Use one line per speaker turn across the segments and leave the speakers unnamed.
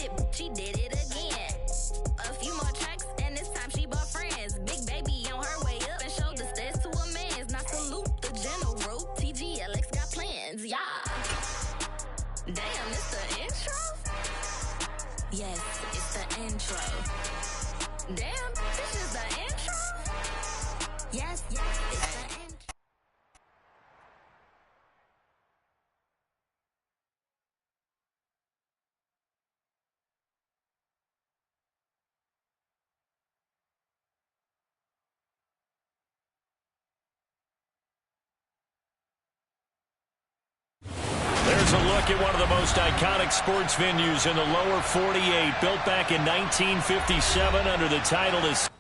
it, she did it again. A few more tracks, and this time she bought friends. Big baby on her way up and showed the stairs to a man's. Now salute the general. TGLX got plans, yeah. Damn, it's the intro? Yes, it's the intro. Damn, this is the intro? Yes, it's the intro.
There's a look at one of the most iconic sports venues in the lower 48, built back in 1957 under the title of...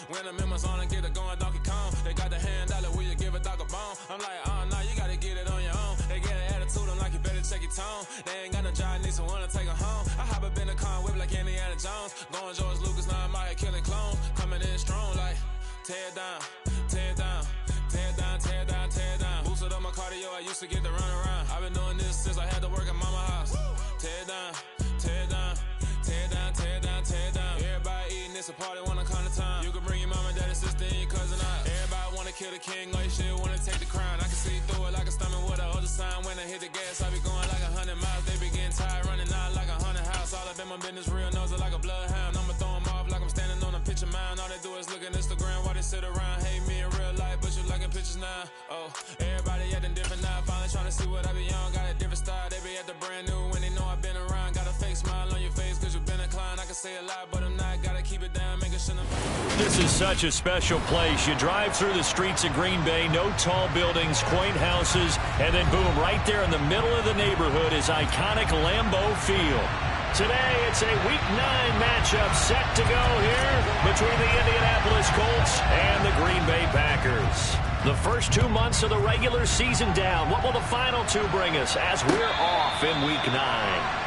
When the members on and get it going Donkey Kong, they got the hand dollar, will you give a dog a bone? I'm like, oh no, you gotta get it on your own. They get an attitude, I'm like, you better check your tone. They ain't got no job, need someone to take her home. I hop up in the car, whip like Indiana Jones. Going George Lucas, now I'm out here killing clones. Coming in strong like, tear down, tear down, tear down, tear down, tear down. Boosted up my cardio, I used to get to run around. I've been doing this since I had to work at mama house. Tear down, tear down, tear down, tear down, tear down. Everybody eating, it's a party, wanna come to time. You can bring your mama, daddy, sister, and your cousin out. Everybody wanna kill the king, or you shit wanna take the crown. I can see through it like a stomach with a other sign. When I hit the gas, I be going like 100 miles. They be getting tired, running out like 100 house. All up in my business, real nose it like a bloodhound. I'ma throw 'em off like I'm standing on a picture mound. All they do is look at Instagram while they sit around. Hate me in real life, but you liking pictures now. Oh, everybody acting different now. Finally trying to see what I be on. Got a different style, they be at the brand new when they know I've been around. Got a fake smile on your face cause you been inclined. I can say a lot, but I'm not. Gotta keep it down, make it shut up.
This is such a special place. You drive through the streets of Green Bay, no tall buildings, quaint houses, and then boom, right there in the middle of the neighborhood is iconic Lambeau Field. Today, it's a Week 9 matchup set to go here between the Indianapolis Colts and the Green Bay Packers. The first 2 months of the regular season down. What will the final two bring us as we're off in Week 9?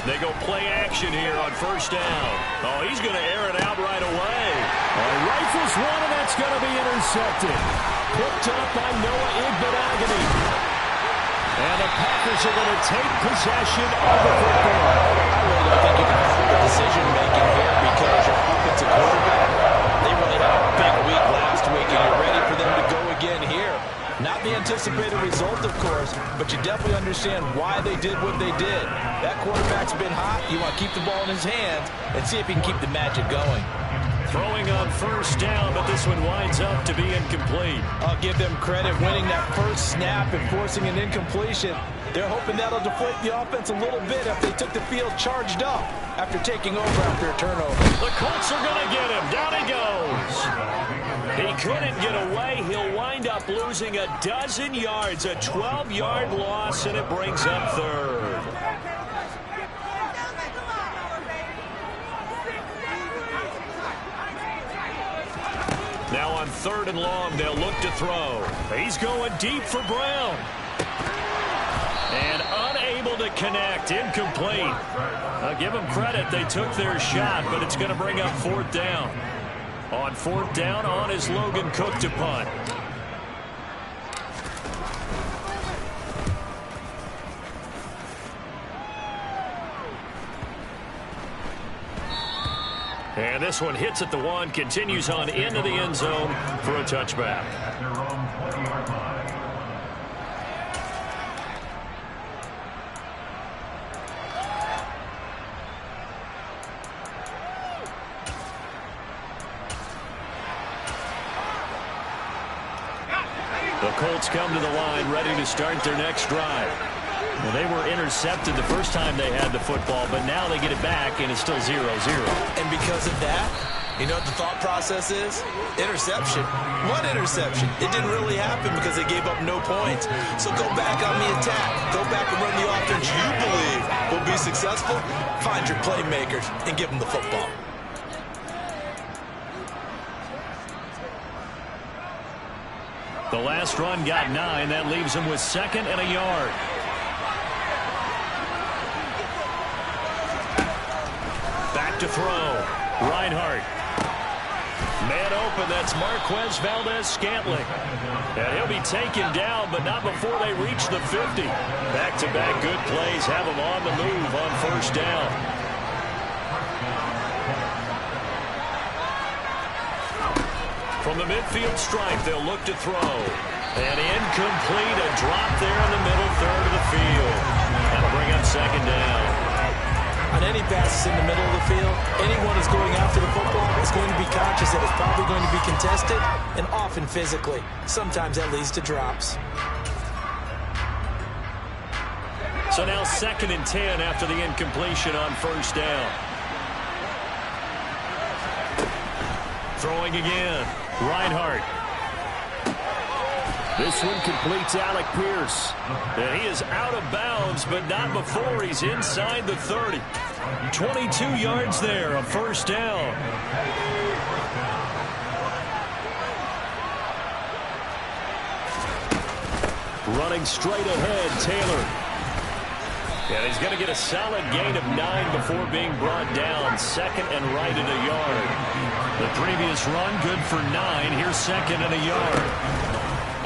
They go play action here on first down. Oh, he's going to air it out right away. Rifles one, and that's going to be intercepted. Picked up by Noah Igbenogany. And the Packers are going to take possession of the football.
I really don't think you can fault the decision-making here because your offensive quarterback, they really had a big week last week, and you're ready for them to go again here. Not the anticipated result, of course, but you definitely understand why they did what they did. That quarterback's been hot. You want to keep the ball in his hands and see if he can keep the magic going.
Throwing on first down, but this one winds up to be incomplete.
I'll give them credit winning that first snap and forcing an incompletion. They're hoping that'll deflate the offense a little bit if they took the field charged up after taking over after a turnover.
The Colts are going to get him. Down he goes. He couldn't get away. He'll wind up losing a dozen yards, a 12-yard loss, and it brings up third. Now on third and long, they'll look to throw. He's going deep for Brown. And unable to connect, incomplete. I'll give them credit, they took their shot, but it's going to bring up fourth down. On fourth down, on is Logan Cook to punt. And this one hits at the one, continues on into the end zone for a touchback. Colts come to the line ready to start their next drive. Well, they were intercepted the first time they had the football, but now they get it back, and it's still 0-0.
And because of that, you know what the thought process is? Interception. What interception? It didn't really happen because they gave up no points. So go back on the attack. Go back and run the offense you believe will be successful. Find your playmakers and give them the football.
The last run got 9. That leaves them with 2nd and a yard. Back to throw. Reinhardt. Man open. That's Marquez Valdez-Scantling. And he'll be taken down, but not before they reach the 50. Back-to-back good plays have him on the move on first down. From the midfield stripe, they'll look to throw. And incomplete, a drop there in the middle third of the field. That'll bring up 2nd down.
On any passes in the middle of the field, anyone who's going after the football is going to be conscious that it's probably going to be contested, and often physically. Sometimes that leads to drops.
So now 2nd and 10 after the incompletion on first down. Throwing again. Reinhardt. This one completes Alec Pierce. And he is out of bounds, but not before he's inside the 30. 22 yards there, a first down. Running straight ahead, Taylor. And he's going to get a solid gain of 9 before being brought down. 2nd and right at a yard. The previous run good for 9. Here's 2nd and a yard.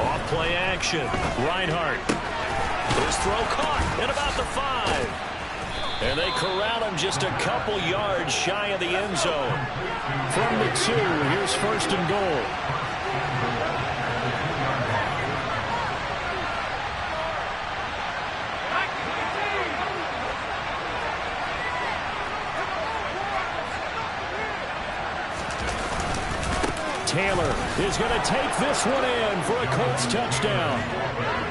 Off play action. Reinhardt. His throw caught at about the 5. And they corral him just a couple yards shy of the end zone. From the 2, here's 1st and goal. Taylor is going to take this one in for a Colts touchdown.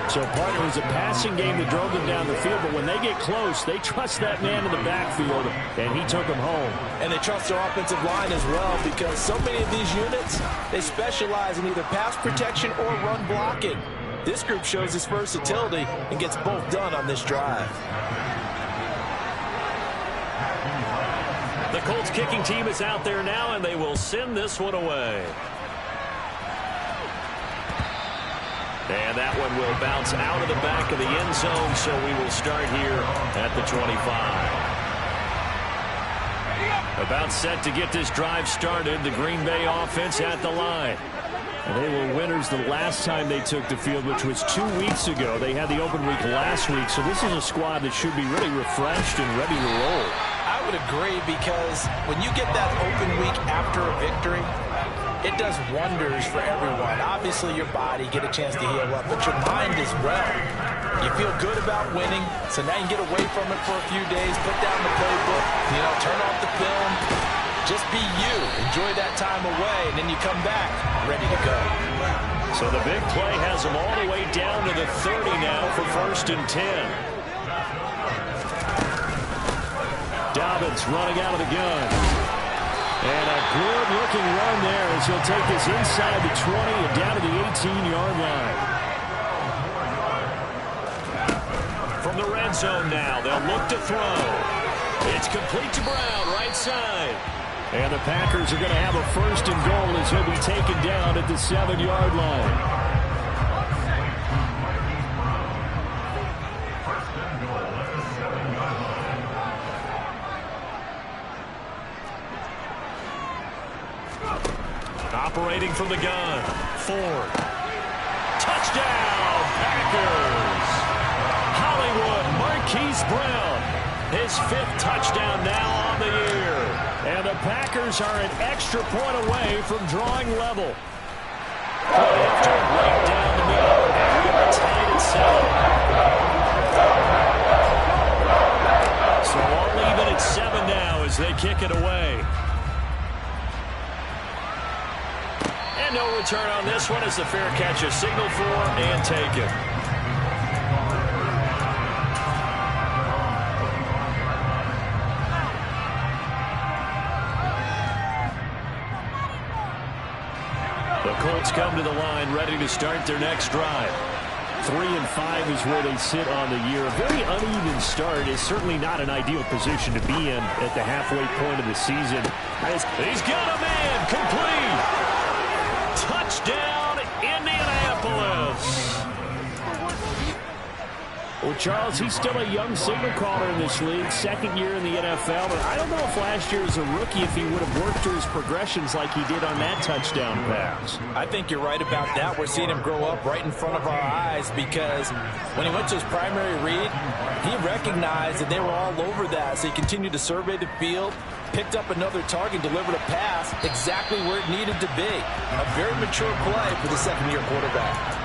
So, partner, it was a passing game that drove them down the field, but when they get close, they trust that man in the backfield, and he took them home.
And they trust their offensive line as well, because so many of these units, they specialize in either pass protection or run blocking. This group shows its versatility and gets both done on this drive.
The Colts kicking team is out there now, and they will send this one away. And that one will bounce out of the back of the end zone, so we will start here at the 25. About set to get this drive started, the Green Bay offense at the line. And they were winners the last time they took the field, which was 2 weeks ago. They had the open week last week, so this is a squad that should be really refreshed and ready to roll.
I would agree, because when you get that open week after a victory, it does wonders for everyone. Obviously, your body get a chance to heal up, but your mind as well. You feel good about winning, so now you can get away from it for a few days, put down the playbook, turn off the film, just be you. Enjoy that time away, and then you come back ready to go.
So the big play has them all the way down to the 30 now for 1st and 10. Dobbins running out of the gun. And a good-looking run there as he'll take this inside the 20 and down to the 18-yard line. From the red zone now, they'll look to throw. It's complete to Brown, right side. And the Packers are going to have a 1st and goal as he'll be taken down at the 7-yard line. Operating from the gun, Ford. Touchdown, Packers! Hollywood Marquise Brown, his 5th touchdown now on the year. And the Packers are an extra point away from drawing level. Play after right down the middle, and we are tied at 7. So all even at 7 now as they kick it away. And no return on this one as the fair catch is signaled for and taken. The Colts come to the line ready to start their next drive. 3-5 is where they sit on the year. A very uneven start is certainly not an ideal position to be in at the halfway point of the season. He's got a man, complete. Touchdown, Indianapolis. Well, Charles, he's still a young signal caller in this league, second year in the NFL. But I don't know if last year as a rookie, if he would have worked through his progressions like he did on that touchdown pass.
I think you're right about that. We're seeing him grow up right in front of our eyes because when he went to his primary read, he recognized that they were all over that. So he continued to survey the field, picked up another target, delivered a pass exactly where it needed to be. A very mature play for the second-year quarterback.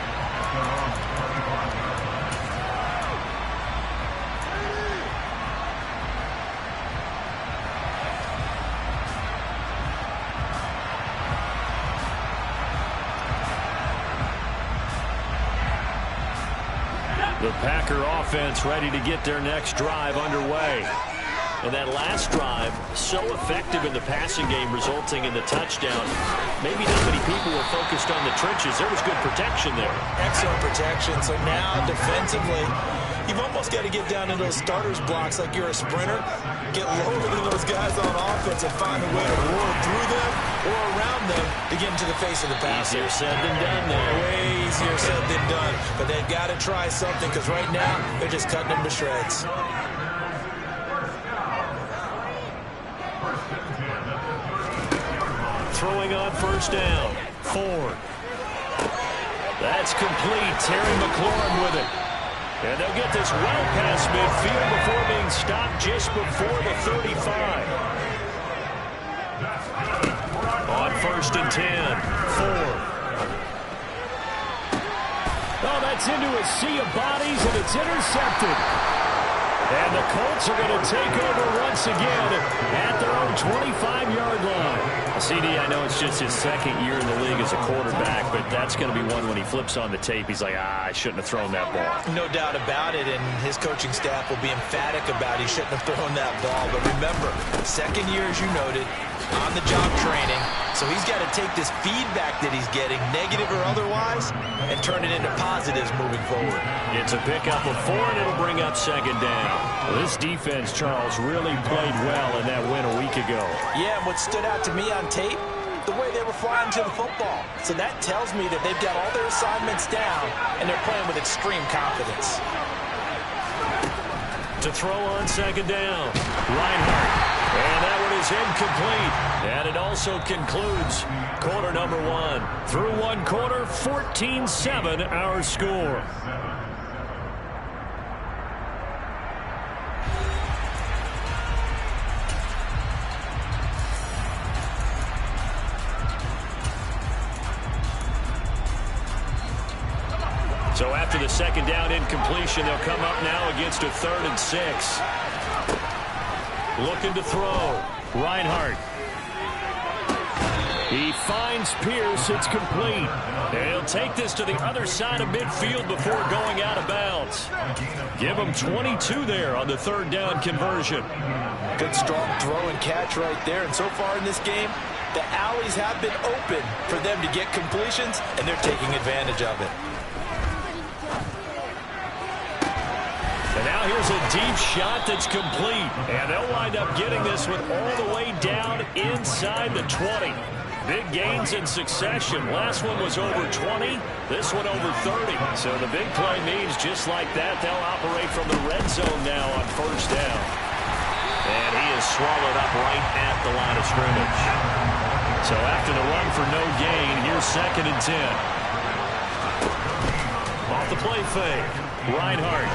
The Packer offense ready to get their next drive underway. And that last drive, so effective in the passing game, resulting in the touchdown. Maybe not many people were focused on the trenches. There was good protection there.
Excellent protection. So now, defensively, you've almost got to get down into those starters blocks like you're a sprinter. Get lower than those guys on offense and find a way to roar through them or around them to get into the face of the passer.
Easier said than done there.
Way easier said than done. But they've got to try something because right now, they're just cutting them to shreds.
Throwing on first down. Ford. That's complete. Terry McLaurin with it. And they'll get this well past midfield before being stopped just before the 35. On first and 10. Ford. Oh, that's into a sea of bodies, and it's intercepted. And the Colts are going to take over once again at their own 25-yard line. CD, I know it's just his second year in the league as a quarterback, but that's going to be one when he flips on the tape. He's like, I shouldn't have thrown that ball.
No doubt about it, and his coaching staff will be emphatic about he shouldn't have thrown that ball. But remember, second year, as you noted, on-the-job training. So he's got to take this feedback that he's getting, negative or otherwise, and turn it into positives moving forward.
It's a pickup of 4, and it'll bring up second down. Well, this defense, Charles, really played well in that win a week ago.
Yeah, and what stood out to me on tape, the way they were flying to the football. So that tells me that they've got all their assignments down, and they're playing with extreme confidence.
To throw on second down, Reinhardt. And that one is incomplete. And it also concludes quarter number 1. Through one quarter, 14-7 our score. So after the second down incompletion, they'll come up now against a 3rd and 6. Looking to throw. Reinhardt. He finds Pierce. It's complete. And he'll take this to the other side of midfield before going out of bounds. Give him 22 there on the 3rd down conversion.
Good strong throw and catch right there. And so far in this game, the alleys have been open for them to get completions, and they're taking advantage of it.
And now here's a deep shot that's complete. And they'll wind up getting this one all the way down inside the 20. Big gains in succession. Last one was over 20. This one over 30. So the big play means just like that, they'll operate from the red zone now on first down. And he is swallowed up right at the line of scrimmage. So after the run for no gain, here's 2nd and 10. Off the play fake. Reinhardt.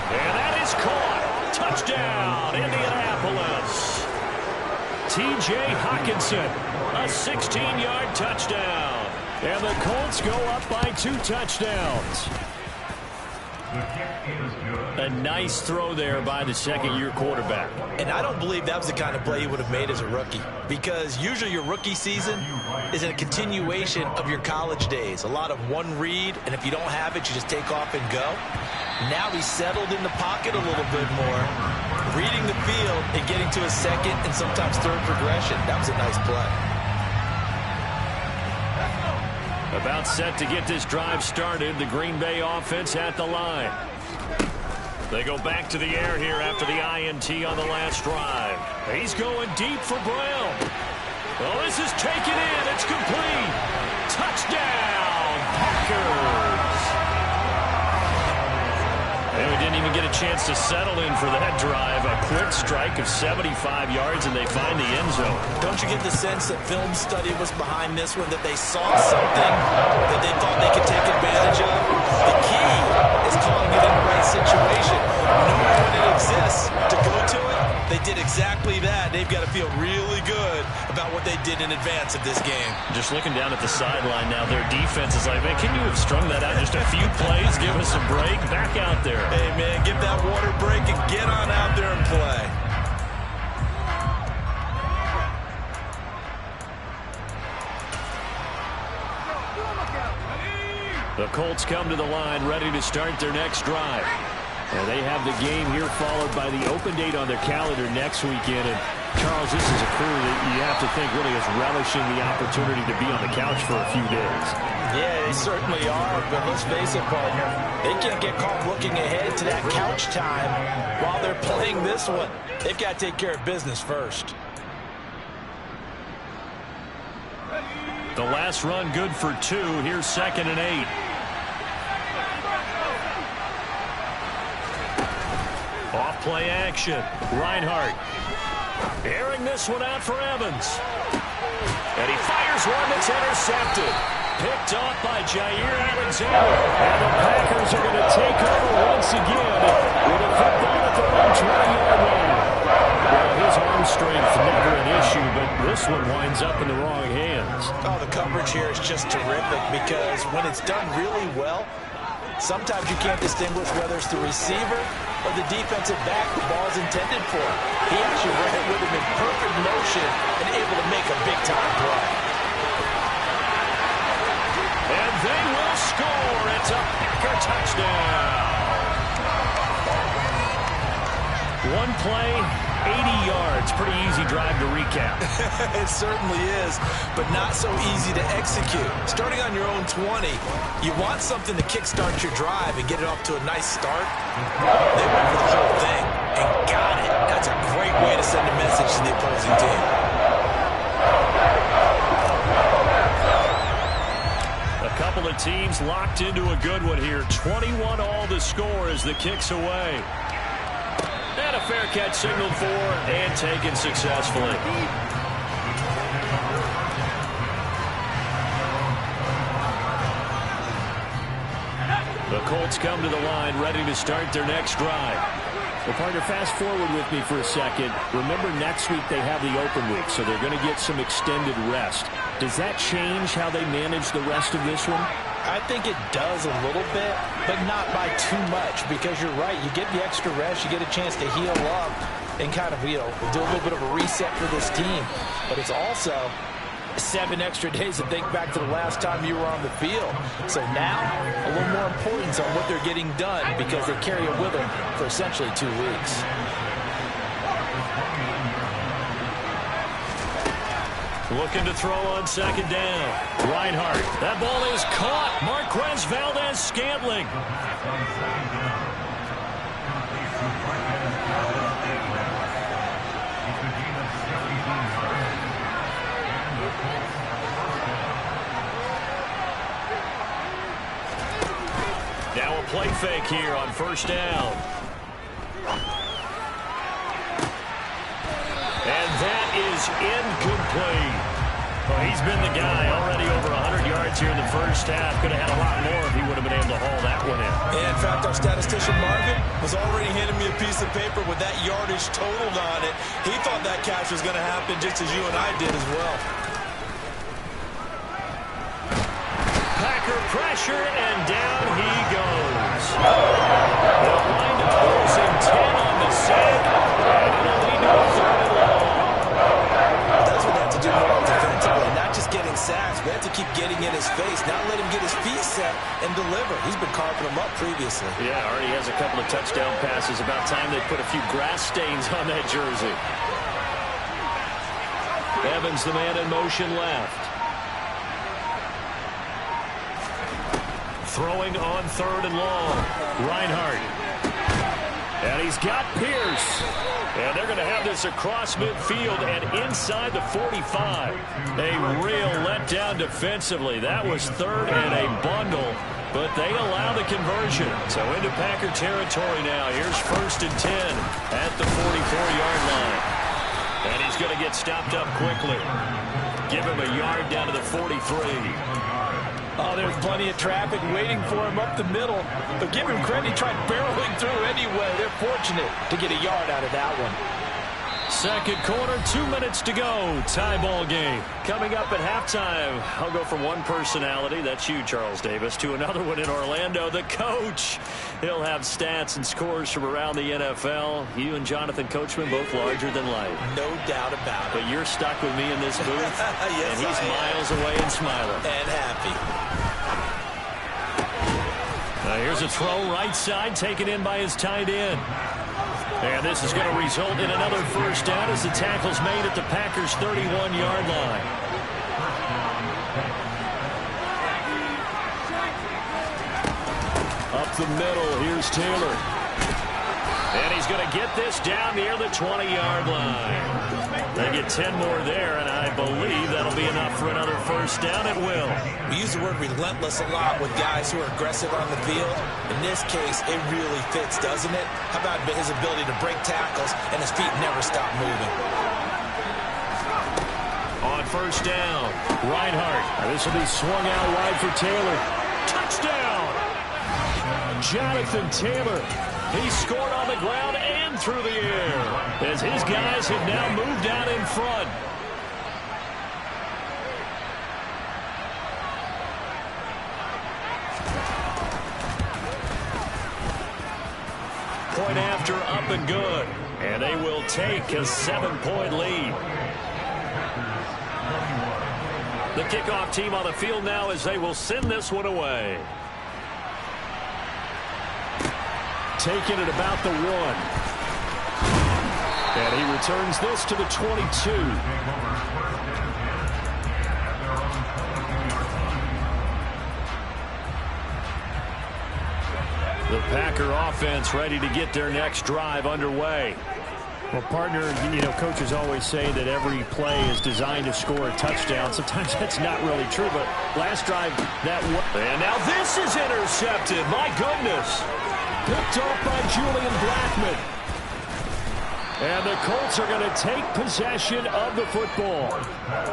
And that is caught. Touchdown, Indianapolis. T.J. Hockenson, a 16-yard touchdown. And the Colts go up by 2 touchdowns. A nice throw there by the second-year quarterback.
And I don't believe that was the kind of play he would have made as a rookie, because usually your rookie season is a continuation of your college days. A lot of one read, and if you don't have it, you just take off and go. Now he's settled in the pocket a little bit more, reading the field and getting to a second and sometimes third progression. That was a nice play.
About set to get this drive started. The Green Bay offense at the line. They go back to the air here after the INT on the last drive. He's going deep for Brown. Well, this is taken in. It's complete. Touchdown, Packers. And we didn't even get a chance to settle in for that drive. A quick strike of 75 yards, and they find the end zone.
Don't you get the sense that film study was behind this one, that they saw something that they thought they could take advantage of? The key is calling it in the right situation. Knowing when it exists to go to it, they did exactly that. They've got to feel really good about what they did in advance of this game.
Just looking down at the sideline now, their defense is like, man, can you have strung that out just a few plays? Give us a break. Back out there.
Hey, man, give that water break and get on out there and play.
The Colts come to the line, ready to start their next drive. And they have the game here followed by the open date on their calendar next weekend. And, Charles, this is a crew that you have to think really is relishing the opportunity to be on the couch for a few days.
Yeah, they certainly are, but let's face it, partner, they can't get caught looking ahead to that couch time while they're playing this one. They've got to take care of business first.
The last run good for 2. Here's 2nd and 8. Off play action. Reinhardt airing this one out for Evans. And he fires one that's intercepted. Picked off by Jair Alexander. And the Packers are going to take over once again with a football at their own 20-yard line. Well, his arm strength never an issue, but this one winds up in the wrong hands.
Oh, the coverage here is just terrific because when it's done really well, sometimes you can't distinguish whether it's the receiver or the defensive back the ball's intended for. He actually ran it with him in perfect motion and able to make a big-time play.
And they will score. It's a Packer touchdown. One play, 80 yards. Pretty easy drive to recap.
It certainly is, but not so easy to execute. Starting on your own 20, you want something to kickstart your drive and get it off to a nice start. They went for the whole thing and got it. That's a great way to send a message to the opposing team.
A couple of teams locked into a good one here. 21 all to score as the kick's away. And a fair catch signaled for and taken successfully. The Colts come to the line ready to start their next drive. Well, partner, fast forward with me for a second. Remember, next week they have the open week, so they're going to get some extended rest. Does that change how they manage the rest of this one?
I think it does a little bit, but not by too much, because you're right. You get the extra rest, you get a chance to heal up and kind of, do a little bit of a reset for this team. But it's also 7 extra days to think back to the last time you were on the field. So now, a little more importance on what they're getting done because they carry it with them for essentially 2 weeks.
Looking to throw on 2nd down. Reinhardt. That ball is caught. Marquez Valdez-Scantling. Now a play fake here on 1st down. And that is incomplete. Well, he's been the guy already over 100 yards here in the first half. Could have had a lot more if he would have been able to haul that one in.
In fact, our statistician Marvin was already handing me a piece of paper with that yardage totaled on it. He thought that catch was going to happen just as you and I did as well.
Packer pressure, and down he goes. They'll wind up losing 10 on the sack, and it'll lead to a 3rd and long.
That's what they have to do more defensively, not just getting sacks, but have to keep getting in his face, not let him get his feet set and deliver. He's been carving them up previously.
Yeah, already has a couple of touchdown passes. About time they put a few grass stains on that jersey. Evans, the man in motion left. Throwing on 3rd and long. Reinhardt. And he's got Pierce. And they're going to have this across midfield and inside the 45. A real letdown defensively. That was 3rd and a bundle, but they allow the conversion. So into Packer territory now. Here's 1st and 10 at the 44-yard line. And he's going to get stopped up quickly. Give him a yard down to the 43.
Oh, there's plenty of traffic waiting for him up the middle. But give him credit, he tried barreling through anyway. They're fortunate to get a yard out of that one.
Second quarter, 2 minutes to go. Tie ball game. Coming up at halftime, I'll go from one personality, that's you, Charles Davis, to another one in Orlando, the coach. He'll have stats and scores from around the NFL. You and Jonathan Coachman, both larger than life.
No doubt about it.
But you're stuck with me in this booth,
yes,
and he's miles away and smiling.
And happy.
Here's a throw right side, taken in by his tight end. And this is going to result in another first down as the tackle's made at the Packers' 31-yard line. Up the middle, here's Taylor. And he's going to get this down near the 20-yard line. They get 10 more there, and I believe that'll be enough for another first down. It will.
We use the word relentless a lot with guys who are aggressive on the field. In this case, it really fits, doesn't it? How about his ability to break tackles and his feet never stop moving?
On first down, Reinhardt. This will be swung out wide for Taylor. Touchdown! Jonathan Taylor. He scored on the ground and through the air as his guys have now moved out in front. Point after, up and good. And they will take a 7-point lead. The kickoff team on the field now as they will send this one away. Taken at about the 1. And he returns this to the 22. The Packer offense ready to get their next drive underway. Well, partner, you know, coaches always say that every play is designed to score a touchdown. Sometimes that's not really true, but last drive, that one. And now this is intercepted. My goodness. Picked off by Julian Blackman. And the Colts are going to take possession of the football.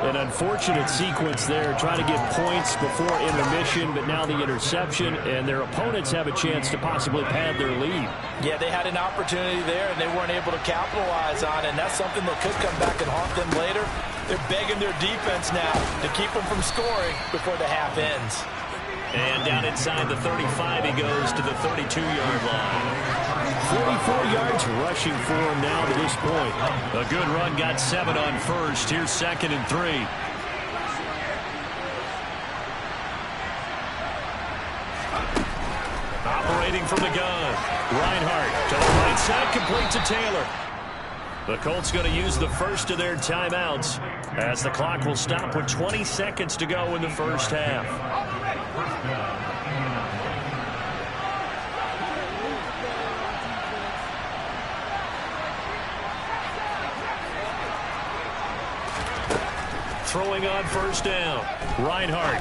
An unfortunate sequence there, trying to get points before intermission, but now the interception, and their opponents have a chance to possibly pad their lead.
Yeah, they had an opportunity there, and they weren't able to capitalize on it, and that's something that could come back and haunt them later. They're begging their defense now to keep them from scoring before the half ends.
And down inside the 35, he goes to the 32-yard line. 44 yards rushing for him now to this point. A good run, got 7 on first. Here's 2nd and 3. Operating from the gun. Reinhardt to the right side, complete to Taylor. The Colts going to use the first of their timeouts as the clock will stop with 20 seconds to go in the first half. Throwing on first down. Reinhardt.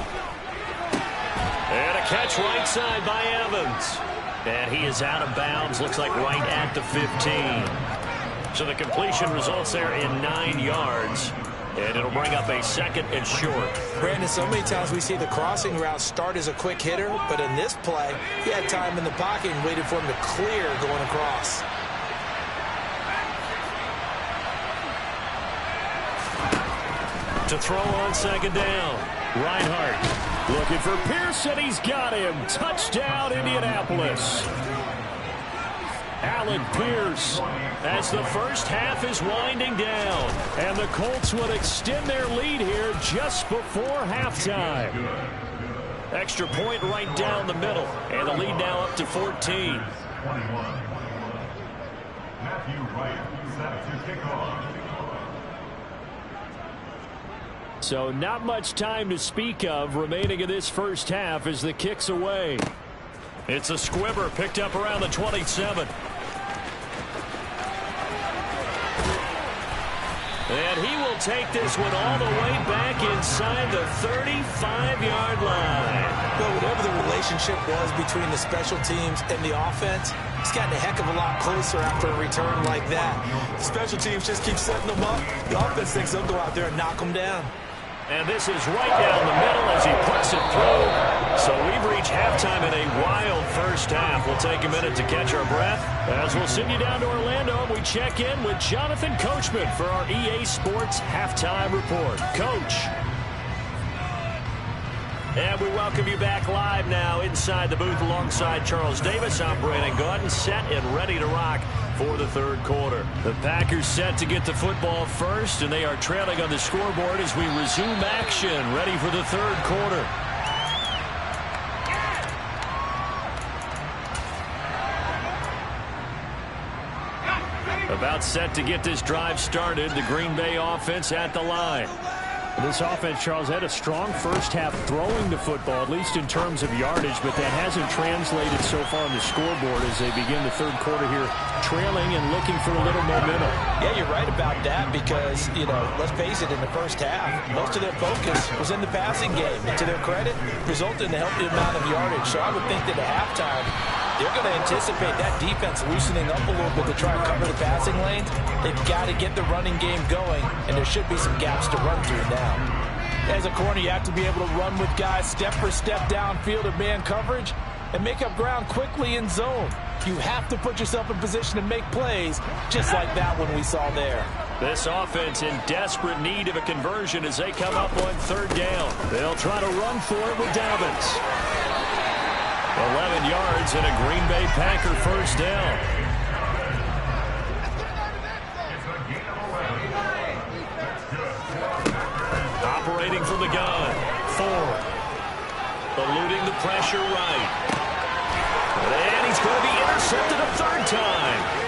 And a catch right side by Evans. And he is out of bounds. Looks like right at the 15. So the completion results there in 9 yards. And it'll bring up a 2nd and short.
Brandon, so many times we see the crossing route start as a quick hitter, but in this play, he had time in the pocket and waited for him to clear going across.
To throw on 2nd down. Reinhardt. Looking for Pearson. He's got him. Touchdown, Indianapolis. Allen Pierce as the first half is winding down. And the Colts would extend their lead here just before halftime. Extra point right down the middle. And the lead now up to 14.
21. Matthew Wright set to kick off.
So not much time to speak of remaining in this first half as the kick's away. It's a squibber picked up around the 27. And he will take this one all the way back inside the 35-yard line.
Well, whatever the relationship was between the special teams and the offense, it's gotten a heck of a lot closer after a return like that. The special teams just keep setting them up. The offense thinks they'll go out there and knock them down.
And this is right down the middle as he puts it through. So we've reached halftime in a wild first half. We'll take a minute to catch our breath as we'll send you down to Orlando and we check in with Jonathan Coachman for our EA Sports Halftime Report. Coach. And we welcome you back live now inside the booth alongside Charles Davis. I'm Brandon Gaudin, set and ready to rock for the third quarter. The Packers set to get the football first, and they are trailing on the scoreboard as we resume action, ready for the third quarter. About set to get this drive started, the Green Bay offense at the line. This offense, Charles, had a strong first half throwing the football, at least in terms of yardage, but that hasn't translated so far on the scoreboard as they begin the third quarter here, trailing and looking for a little momentum.
Yeah, you're right about that because, let's face it, in the first half, most of their focus was in the passing game. And to their credit, resulted in a healthy amount of yardage. So I would think that at halftime, they're going to anticipate that defense loosening up a little bit to try and cover the passing lanes. They've got to get the running game going, and there should be some gaps to run through now. As a corner, you have to be able to run with guys step for step downfield of man coverage and make up ground quickly in zone. You have to put yourself in position to make plays, just like that one we saw there.
This offense in desperate need of a conversion as they come up on third down. They'll try to run for it with Dobbins. 11 yards and a Green Bay Packer first down. Operating from the gun. Ford. Eluding the pressure right. And he's going to be intercepted a third time.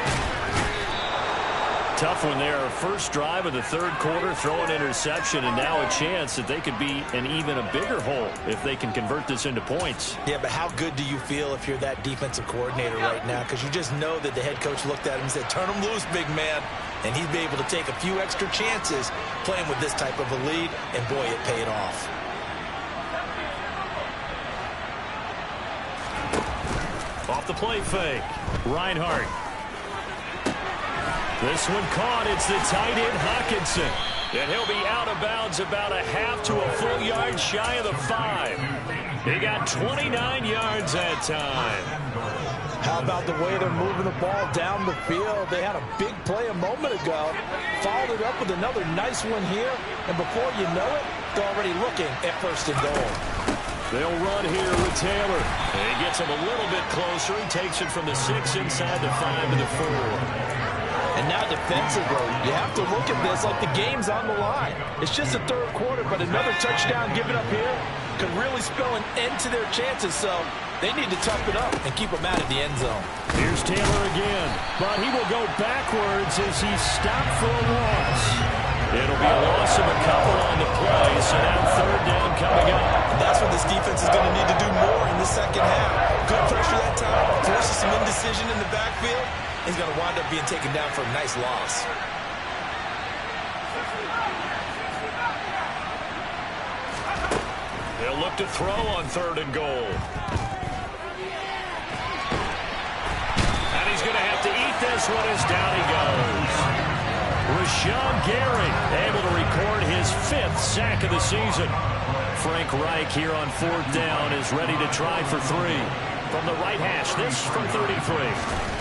Tough one there. First drive of the third quarter, throw an interception, and now a chance that they could be in even a bigger hole if they can convert this into points. Yeah, but how good do you feel if you're that defensive coordinator right now? Because you just know that the head coach looked at him and said, turn him loose, big man. And he'd be able to take a few extra chances playing with this type of a lead, and boy, it paid off. Off the play fake. Reinhardt. This one caught. It's the tight end, Hawkinson. And he'll be out of bounds about a half to a full yard shy of the 5. He got 29 yards that time.
How about the way they're moving the ball down the field? They had a big play a moment ago. Followed it up with another nice one here. And before you know it, they're already looking at first and goal.
They'll run here with Taylor. And he gets him a little bit closer. He takes it from the 6 inside the 5 to the 4.
And now defensively, you have to look at this like the game's on the line. It's just the third quarter, but another touchdown given up here could really spell an end to their chances. So they need to tough it up and keep them out of the end zone.
Here's Taylor again, but he will go backwards as he's stopped for a loss. It'll be a loss of a couple on the play, so now third down coming up.
That's what this defense is going to need to do more in the second half. Good pressure that time, forces some indecision in the backfield. He's going to wind up being taken down for a nice loss.
They'll look to throw on third and goal. And he's going to have to eat this one as down he goes. Rashawn Gary able to record his 5th sack of the season. Frank Reich here on fourth down is ready to try for 3. From the right hash, this from 33.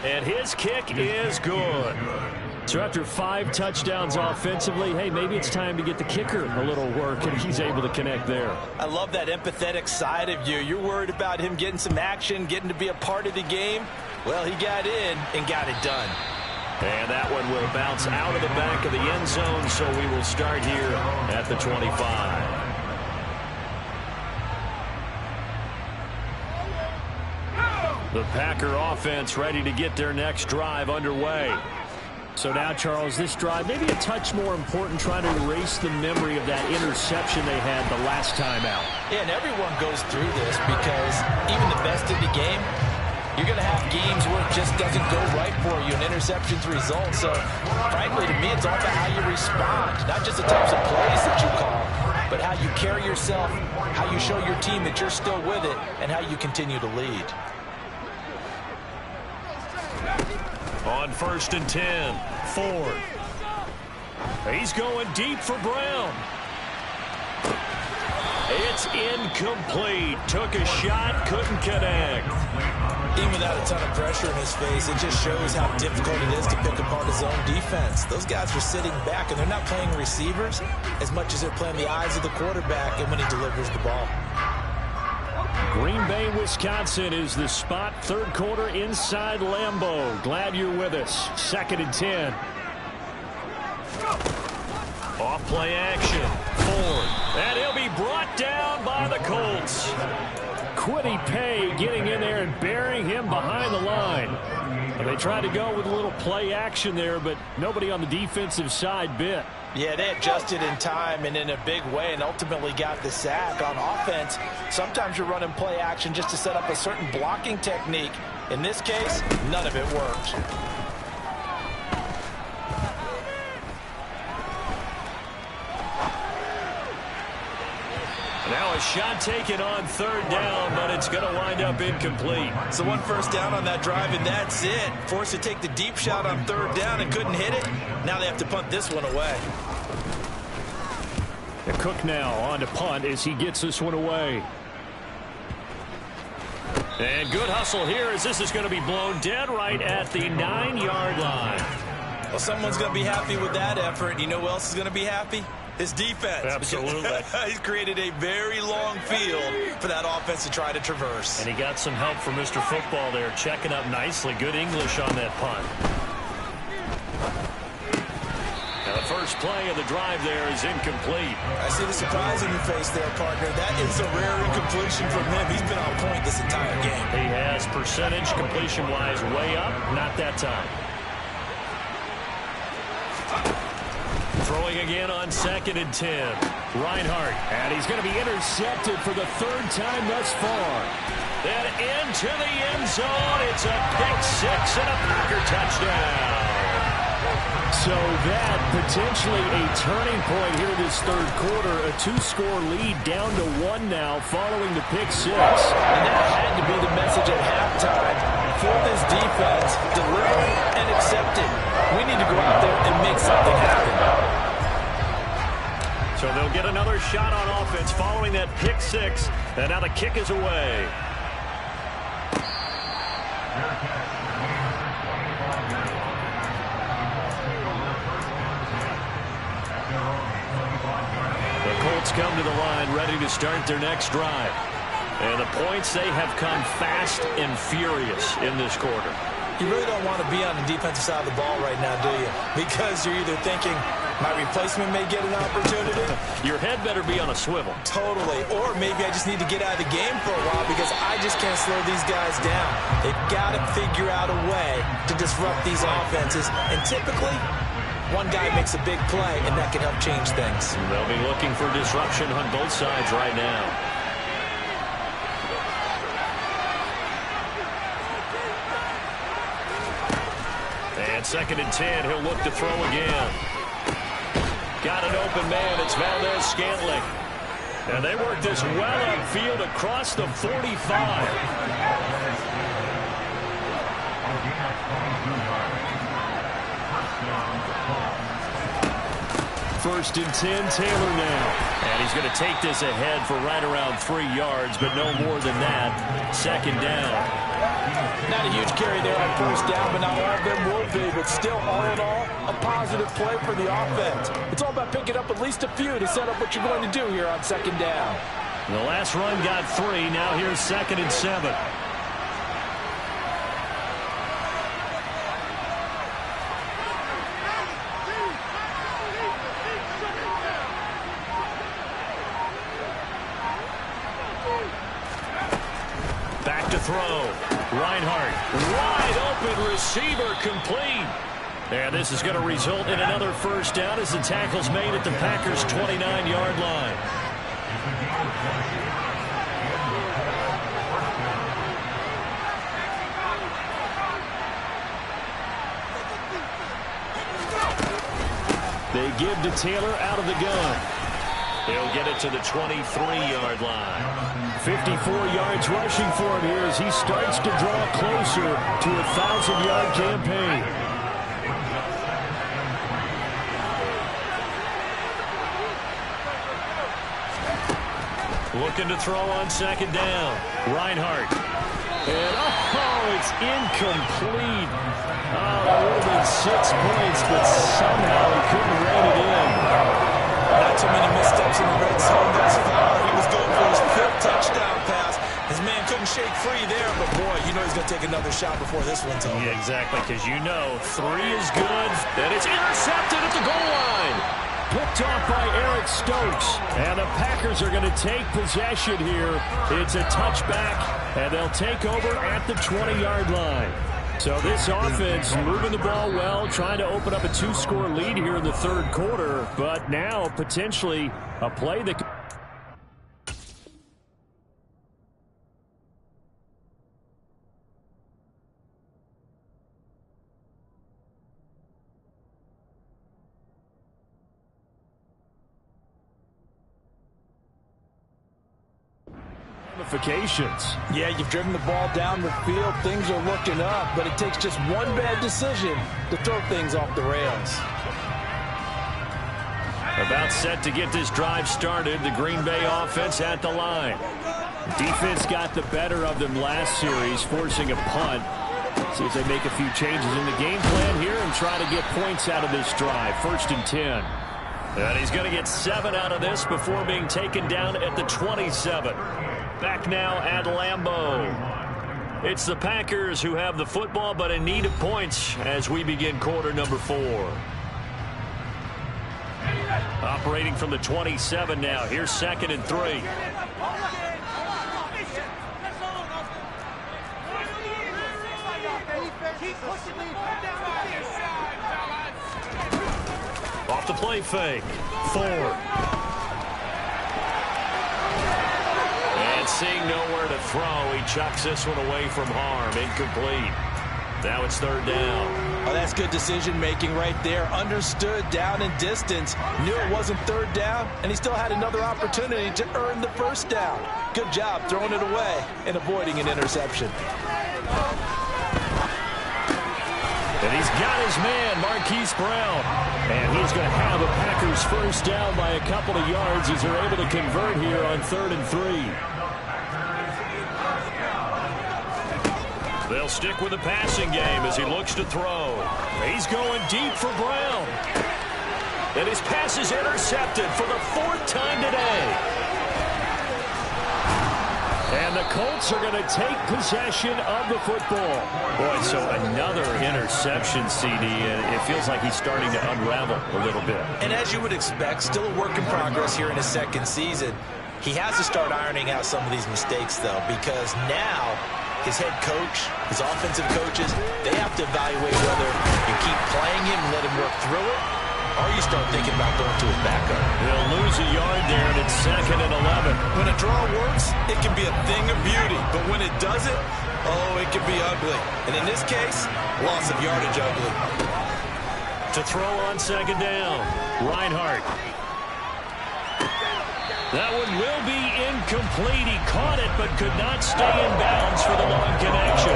And his kick is good. So after 5 touchdowns offensively, hey, maybe it's time to get the kicker a little work, and he's able to connect there.
I love that empathetic side of you. You're worried about him getting some action, getting to be a part of the game. Well, he got in and got it done.
And that one will bounce out of the back of the end zone, so we will start here at the 25. The Packer offense ready to get their next drive underway. So now, Charles, this drive maybe a touch more important, trying to erase the memory of that interception they had the last time out.
Yeah, and everyone goes through this because even the best in the game, you're going to have games where it just doesn't go right for you, and interceptions result. So, frankly, to me, it's all about how you respond, not just the types of plays that you call, but how you carry yourself, how you show your team that you're still with it, and how you continue to lead.
On 1st and 10, Ford. He's going deep for Brown. It's incomplete. Took a shot, couldn't connect.
Even without a ton of pressure in his face, it just shows how difficult it is to pick apart his own defense. Those guys are sitting back, and they're not playing receivers as much as they're playing the eyes of the quarterback and when he delivers the ball.
Green Bay, Wisconsin is the spot. 3rd quarter inside Lambeau. Glad you're with us. 2nd and 10. Off play action. Ford. And he'll be brought down by the Colts. Kwity Paye getting in there and burying him behind the line. And they tried to go with a little play action there, but nobody on the defensive side bit.
Yeah, they adjusted in time and in a big way and ultimately got the sack. On offense, sometimes you're running play action just to set up a certain blocking technique. In this case, none of it worked.
Now a shot taken on 3rd down, but it's going to wind up incomplete.
So 1 first down on that drive, and that's it. Forced to take the deep shot on 3rd down and couldn't hit it. Now they have to punt this one away.
And Cook now on to punt as he gets this one away. And good hustle here as this is going to be blown dead right at the 9-yard line.
Well, someone's going to be happy with that effort. You know who else is going to be happy? His defense.
Absolutely.
He's created a very long field for that offense to try to traverse.
And he got some help from Mr. Football there, checking up nicely. Good English on that punt. Now the first play of the drive there is incomplete.
I see the surprise in your face there, partner. That is a rare incompletion from him. He's been on point this entire game.
He has percentage completion-wise way up. Not that time. Throwing again on 2nd and 10. Reinhardt, and he's going to be intercepted for the 3rd time thus far. Then into the end zone. It's a pick-6 and a Packer touchdown. So that potentially a turning point here this 3rd quarter. A 2-score lead down to 1 now following the pick-6.
And that had to be the message at halftime for this defense. Deliver and accept it. We need to go out there and make something happen.
So they'll get another shot on offense following that pick-6. And now the kick is away. The Colts come to the line ready to start their next drive. And the points, they have come fast and furious in this quarter.
You really don't want to be on the defensive side of the ball right now, do you? Because you're either thinking, my replacement may get an opportunity.
Your head better be on a swivel.
Totally. Or maybe I just need to get out of the game for a while because I just can't slow these guys down. They've got to figure out a way to disrupt these offenses. And typically, one guy makes a big play, and that can help change things.
They'll be looking for disruption on both sides right now. And 2nd and 10, he'll look to throw again. Got an open man, it's Valdez-Scantling. And they work this well upfield across the 45. 1st and 10, Taylor now. And he's going to take this ahead for right around 3 yards, but no more than that. 2nd down.
Not a huge carry there on 1st down, but not all of them will could be, but still, all in all, a positive play for the offense. It's all about picking up at least a few to set up what you're going to do here on second down.
The last run got 3. Now here's 2nd and 7. Back to throw. Reinhardt, wide open receiver, complete. And this is going to result in another first down as the tackle's made at the Packers' 29-yard line. They give to Taylor out of the gun. He'll get it to the 23-yard line. 54 yards rushing for him here as he starts to draw closer to a 1,000-yard campaign. Looking to throw on second down. Reinhardt. And, oh, it's incomplete. Oh, that would have been 6 points, but somehow he couldn't rein it in.
Not too many missteps in the red zone thus far. He was going for his 5th touchdown pass. His man couldn't shake free there, but boy, you know he's going to take another shot before this one's over.
Yeah, exactly, because you know 3 is good. Then it's intercepted at the goal line. Picked off by Eric Stokes. And the Packers are going to take possession here. It's a touchback, and they'll take over at the 20-yard line. So this offense moving the ball well, trying to open up a 2-score lead here in the 3rd quarter, but now potentially a play that could...
Yeah, you've driven the ball down the field. Things are looking up, but it takes just one bad decision to throw things off the rails.
About set to get this drive started. The Green Bay offense at the line. Defense got the better of them last series, forcing a punt. See if they make a few changes in the game plan here and try to get points out of this drive. 1st and 10. And he's going to get 7 out of this before being taken down at the 27. Back now at Lambeau. It's the Packers who have the football, but in need of points as we begin quarter number 4. Operating from the 27 now. Here's 2nd and 3. Off the play fake. Ford. And seeing nowhere to throw, he chucks this one away from harm. Incomplete. Now it's 3rd down.
Oh, that's good decision-making right there. Understood down and distance. Knew it wasn't 3rd down, and he still had another opportunity to earn the 1st down. Good job throwing it away and avoiding an interception.
And he's got his man, Marquise Brown. And he's going to have a Packers 1st down by a couple of yards as they're able to convert here on 3rd and 3. They'll stick with the passing game as he looks to throw. He's going deep for Brown. And his pass is intercepted for the 4th time today. And the Colts are going to take possession of the football. Boy, so another interception, CD, and it feels like he's starting to unravel a little bit.
And as you would expect, still a work in progress here in his 2nd season. He has to start ironing out some of these mistakes, though, because now his head coach, his offensive coaches, they have to evaluate whether you keep playing him and let him work through it, or you start thinking about going to his backup.
They'll lose a yard there, and it's 2nd and 11.
When a draw works, it can be a thing of beauty. But when it doesn't, oh, it can be ugly. And in this case, loss of yardage ugly.
To throw on 2nd down, Reinhardt. That one will be incomplete. He caught it, but could not stay in bounds for the long connection.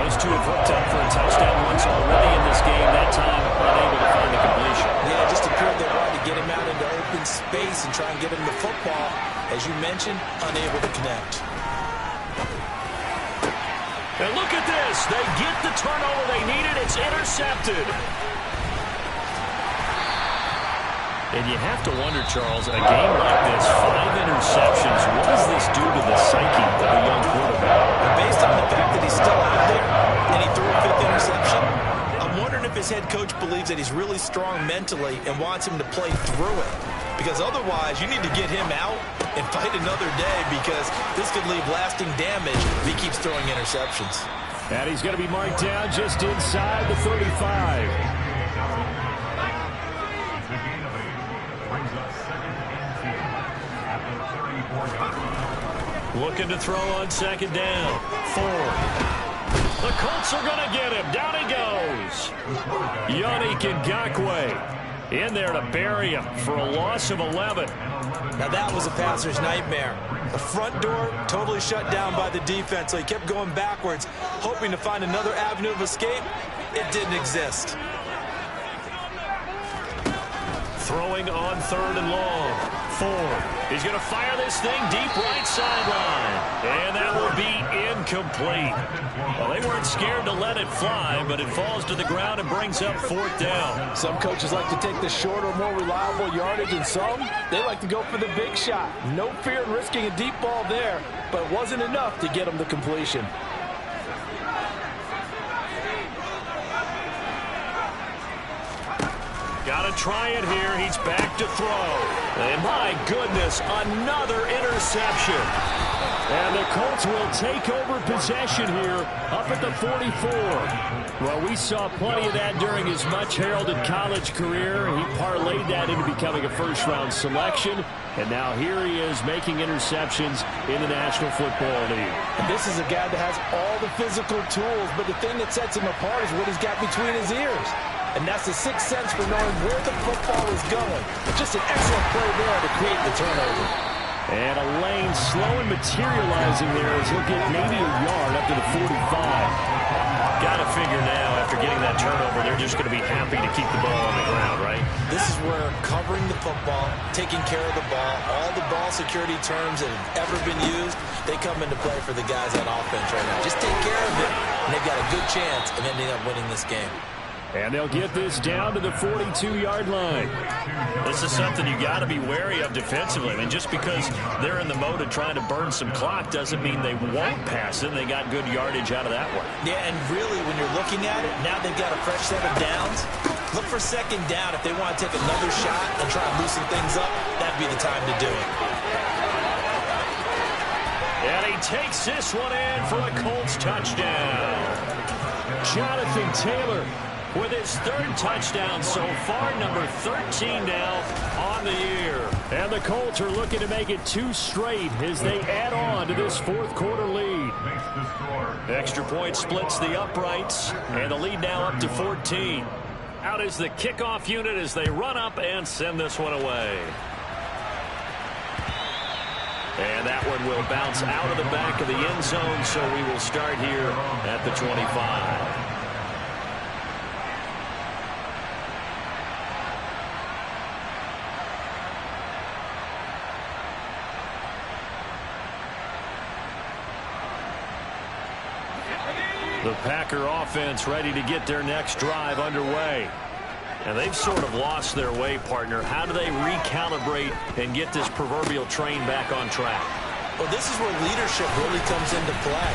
Those two have hooked up for a touchdown once already in this game. That time, unable to find the completion.
Yeah, just appeared they wanted to get him out into open space and try and get him the football. As you mentioned, unable to connect.
And look at this. They get the turnover they needed. It's intercepted. And you have to wonder, Charles, a game like this, 5 interceptions, what does this do to the psyche of a young quarterback?
And based on the fact that he's still out there and he threw a 5th interception, I'm wondering if his head coach believes that he's really strong mentally and wants him to play through it. Because otherwise, you need to get him out and fight another day, because this could leave lasting damage if he keeps throwing interceptions.
And he's going to be marked down just inside the 35. Looking to throw on 2nd down. 4. The Colts are going to get him. Down he goes. Yannick Ngakoue in there to bury him for a loss of 11.
Now that was a passer's nightmare. The front door totally shut down by the defense, so he kept going backwards, hoping to find another avenue of escape. It didn't exist.
Throwing on 3rd and long. 4. He's going to fire this thing deep right sideline. And that will be incomplete. Well, they weren't scared to let it fly, but it falls to the ground and brings up 4th down.
Some coaches like to take the shorter, more reliable yardage, and some, they like to go for the big shot. No fear in risking a deep ball there, but it wasn't enough to get them the completion.
Got to try it here. He's back to throw. And my goodness, another interception. And the Colts will take over possession here up at the 44. Well, we saw plenty of that during his much-heralded college career. He parlayed that into becoming a first-round selection. And now here he is making interceptions in the National Football League.
And this is a guy that has all the physical tools, but the thing that sets him apart is what he's got between his ears. And that's the sixth sense for knowing where the football is going. Just an excellent play there to create the turnover.
And a lane slow and materializing there as he'll get maybe a yard up to the 45. Got to figure now, after getting that turnover, they're just going to be happy to keep the ball on the ground, right?
This is where covering the football, taking care of the ball, all the ball security terms that have ever been used, they come into play for the guys on offense right now. Just take care of it, and they've got a good chance of ending up winning this game.
And they'll get this down to the 42-yard line. This is something you got to be wary of defensively. I mean, just because they're in the mode of trying to burn some clock doesn't mean they won't pass it. They got good yardage out of that one.
Yeah, and really, when you're looking at it, now they've got a fresh set of downs. Look for 2nd down. If they want to take another shot and try and loosen things up, that'd be the time to do it.
And he takes this one in for a Colts touchdown. Jonathan Taylor with his 3rd touchdown so far, number 13 now on the year. And the Colts are looking to make it 2 straight as they add on to this 4th quarter lead. Extra point splits the uprights, and the lead now up to 14. Out is the kickoff unit as they run up and send this one away. And that one will bounce out of the back of the end zone, so we will start here at the 25. The Packer offense ready to get their next drive underway. And they've sort of lost their way, partner. How do they recalibrate and get this proverbial train back on track?
Well, this is where leadership really comes into play.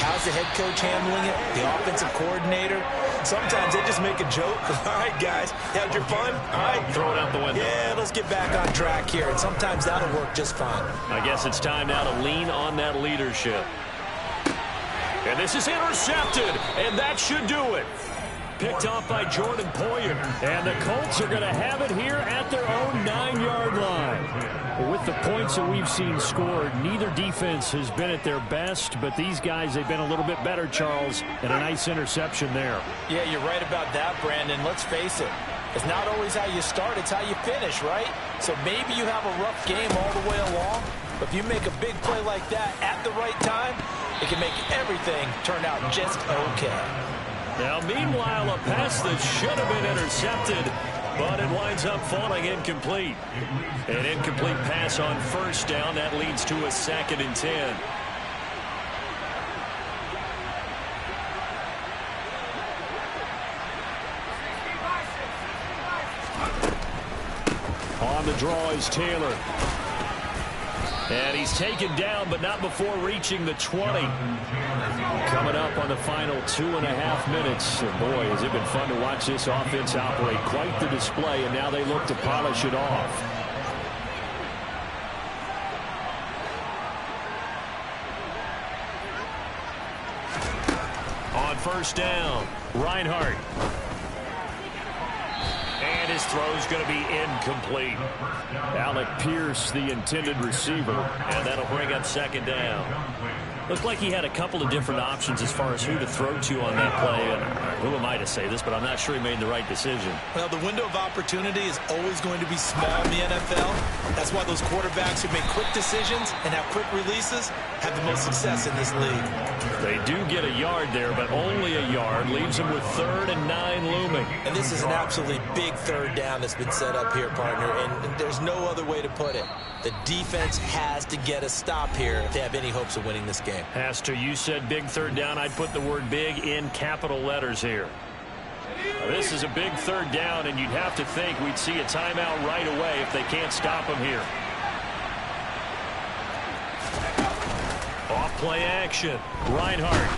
How's the head coach handling it? The offensive coordinator? Sometimes they just make a joke. All right, guys, had your fun? All right.
Throw it out the window.
Yeah, let's get back on track here. And sometimes that'll work just fine.
I guess it's time now to lean on that leadership. And this is intercepted, and that should do it. Picked off by Jordan Poyer. And the Colts are going to have it here at their own 9-yard line. Well, with the points that we've seen scored, neither defense has been at their best, but these guys, they've been a little bit better, Charles, and a nice interception there.
Yeah, you're right about that, Brandon. Let's face it. It's not always how you start, it's how you finish, right? So maybe you have a rough game all the way along, but if you make a big play like that at the right time, it can make everything turn out just okay.
Now, meanwhile, a pass that should have been intercepted, but it winds up falling incomplete. An incomplete pass on 1st down. That leads to a 2nd and 10. On the draw is Taylor. And he's taken down, but not before reaching the 20. Coming up on the final 2.5 minutes. And boy, has it been fun to watch this offense operate. Quite the display, and now they look to polish it off. On first down, Reinhardt. And his throw's going to be incomplete. Alec Pierce, the intended receiver, and that'll bring up second down. Looked like he had a couple of different options as far as who to throw to on that play. And who am I to say this, but I'm not sure he made the right decision.
Well, the window of opportunity is always going to be small in the NFL. That's why those quarterbacks who make quick decisions and have quick releases have the most success in this league.
They do get a yard there, but only a yard. Leaves them with 3rd and 9 looming.
And this is an absolutely big third down that's been set up here, partner, and there's no other way to put it. The defense has to get a stop here if they have any hopes of winning this game.
Has to. You said big third down. I'd put the word big in capital letters here. This is a big third down, and you'd have to think we'd see a timeout right away if they can't stop him here. Off play action. Reinhardt.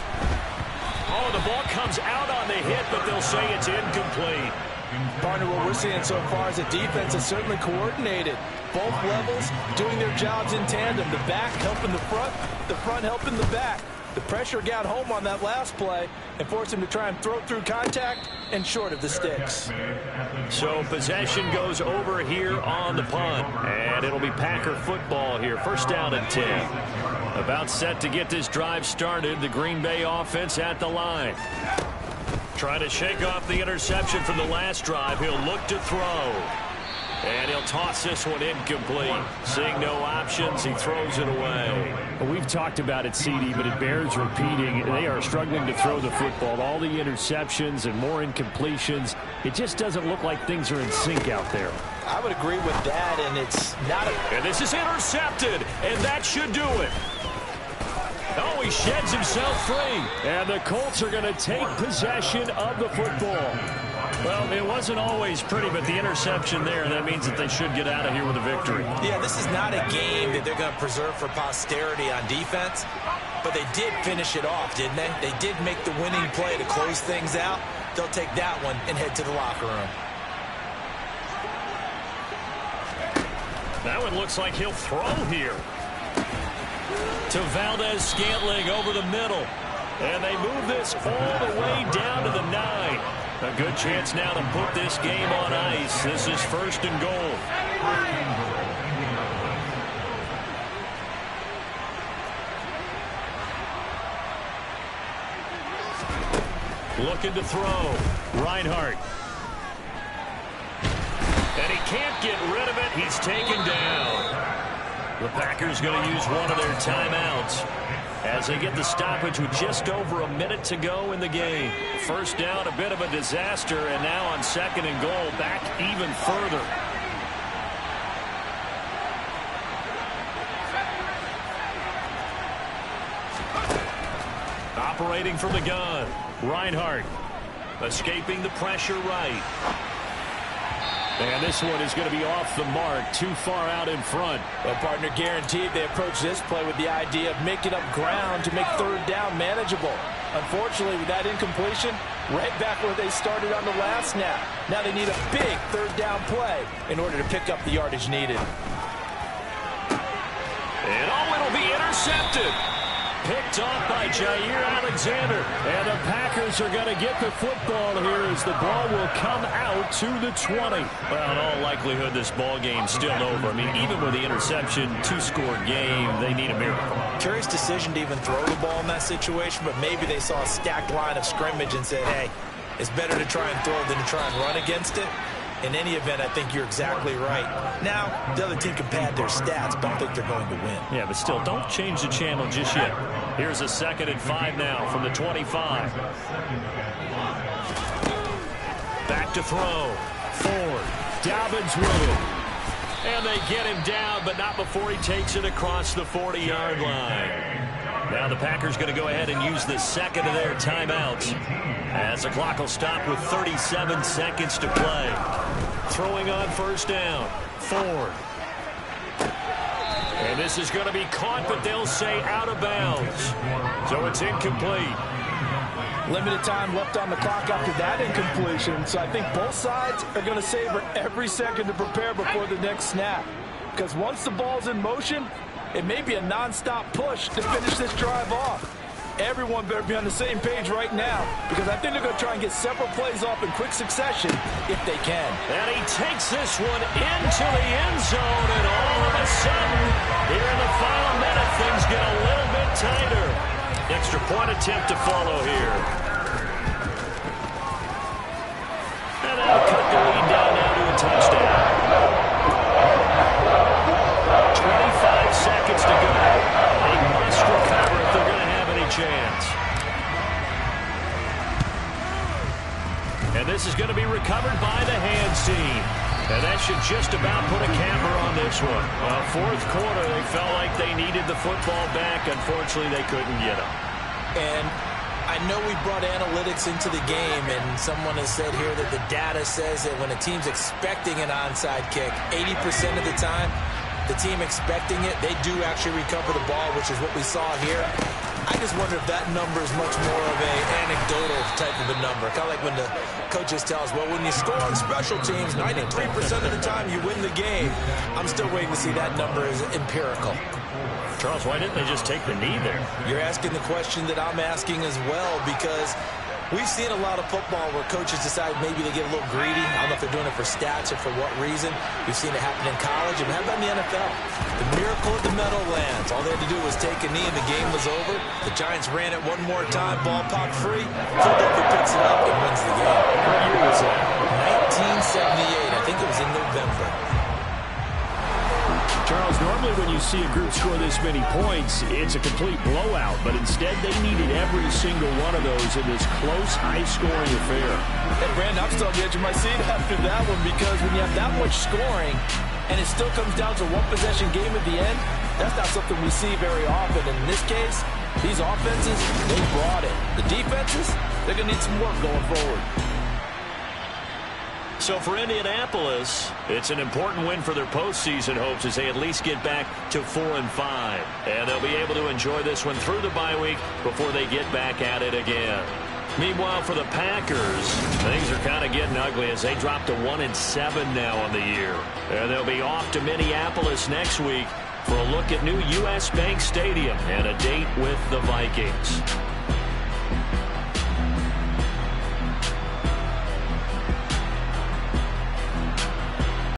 Oh, the ball comes out on the hit, but they'll say it's incomplete.
Partner, what we're seeing so far is the defense is certainly coordinated. Both levels doing their jobs in tandem. The back helping the front helping the back. The pressure got home on that last play and forced him to try and throw through contact and short of the sticks.
So possession goes over here on the punt, and it'll be Packer football here. First down and 10. About set to get this drive started. The Green Bay offense at the line. Trying to shake off the interception from the last drive. He'll look to throw. And he'll toss this one incomplete. Seeing no options, he throws it away. Well, we've talked about it, CD, but it bears repeating. They are struggling to throw the football. All the interceptions and more incompletions. It just doesn't look like things are in sync out there.
I would agree with that, and it's not a...
And this is intercepted, and that should do it. Oh, he sheds himself free. And the Colts are going to take possession of the football. Well, it wasn't always pretty, but the interception there, that means that they should get out of here with a victory.
Yeah, this is not a game that they're going to preserve for posterity on defense, but they did finish it off, didn't they? They did make the winning play to close things out. They'll take that one and head to the locker room.
That one looks like he'll throw here. To Valdez-Scantling over the middle. And they move this all the way down to the 9. A good chance now to put this game on ice. This is 1st and goal. Looking to throw. Reinhardt. And he can't get rid of it. He's taken down. The Packers going to use one of their timeouts as they get the stoppage with just over a minute to go in the game. First down, a bit of a disaster, and now on 2nd and goal, back even further. Operating from the gun, Reinhardt escaping the pressure right. And this one is going to be off the mark, too far out in front.
Well, partner, guaranteed they approach this play with the idea of making up ground to make third down manageable. Unfortunately, with that incompletion, right back where they started on the last snap. Now they need a big third down play in order to pick up the yardage needed.
And it'll be intercepted. Picked off by Jair Alexander. And the Packers are going to get the football here as the ball will come out to the 20. Well, in all likelihood, this ball game's still over. I mean, even with the interception, 2-score game, they need a miracle.
Curious decision to even throw the ball in that situation, but maybe they saw a stacked line of scrimmage and said, hey, it's better to try and throw than to try and run against it. In any event, I think you're exactly right. Now, the other team can pad their stats, but I don't think they're going to win.
Yeah, but still, don't change the channel just yet. Here's a 2nd and 5 now from the 25. Back to throw. Ford. Dobbins with it. And they get him down, but not before he takes it across the 40-yard line. Now the Packers going to go ahead and use the 2nd of their timeouts, as the clock will stop with 37 seconds to play. throwing on first down. Ford. And this is going to be caught, but they'll say out of bounds. So it's incomplete.
Limited time left on the clock after that incompletion. So I think both sides are going to savor every second to prepare before the next snap. Because once the ball's in motion, it may be a nonstop push to finish this drive off. Everyone better be on the same page right now, because I think they're going to try and get several plays off in quick succession if they can.
And he takes this one into the end zone, and all of a sudden, here in the final minute, things get a little bit tighter. Extra point attempt to follow here. And that'll cut the lead down now to a touchdown. 25 seconds to go. They must recover if they're going to have any chance. And this is going to be recovered by the hands team. And that should just about put a camper on this one. Fourth quarter, they felt like they needed the football back. Unfortunately, they couldn't get it.
And I know we brought analytics into the game, and someone has said here that the data says that when a team's expecting an onside kick, 80% of the time, the team expecting it, they do actually recover the ball, which is what we saw here. I just wonder if that number is much more of an anecdotal type of a number. Kind of like when the coaches tell us, well, when you score on special teams, 93% of the time you win the game. I'm still waiting to see that number as empirical.
Charles, why didn't they just take the knee there?
You're asking the question that I'm asking as well, because we've seen a lot of football where coaches decide maybe they get a little greedy. I don't know if they're doing it for stats or for what reason. We've seen it happen in college, and how about in the NFL? The miracle at the Meadowlands. All they had to do was take a knee, and the game was over. The Giants ran it one more time. Ball popped free. Philadelphia picks it up and wins the game.
What year was that?
1978. I think it was in November.
Charles, normally when you see a group score this many points, it's a complete blowout. But instead, they needed every single one of those in this close, high-scoring affair.
Hey, Brandon, I'm still on the edge of my seat after that one, because when you have that much scoring and it still comes down to one-possession game at the end, that's not something we see very often. And in this case, these offenses, they brought it. The defenses, they're going to need some work going forward.
So for Indianapolis, it's an important win for their postseason hopes as they at least get back to 4-5. And they'll be able to enjoy this one through the bye week before they get back at it again. Meanwhile, for the Packers, things are kind of getting ugly as they drop to 1-7 now on the year. And they'll be off to Minneapolis next week for a look at new U.S. Bank Stadium and a date with the Vikings.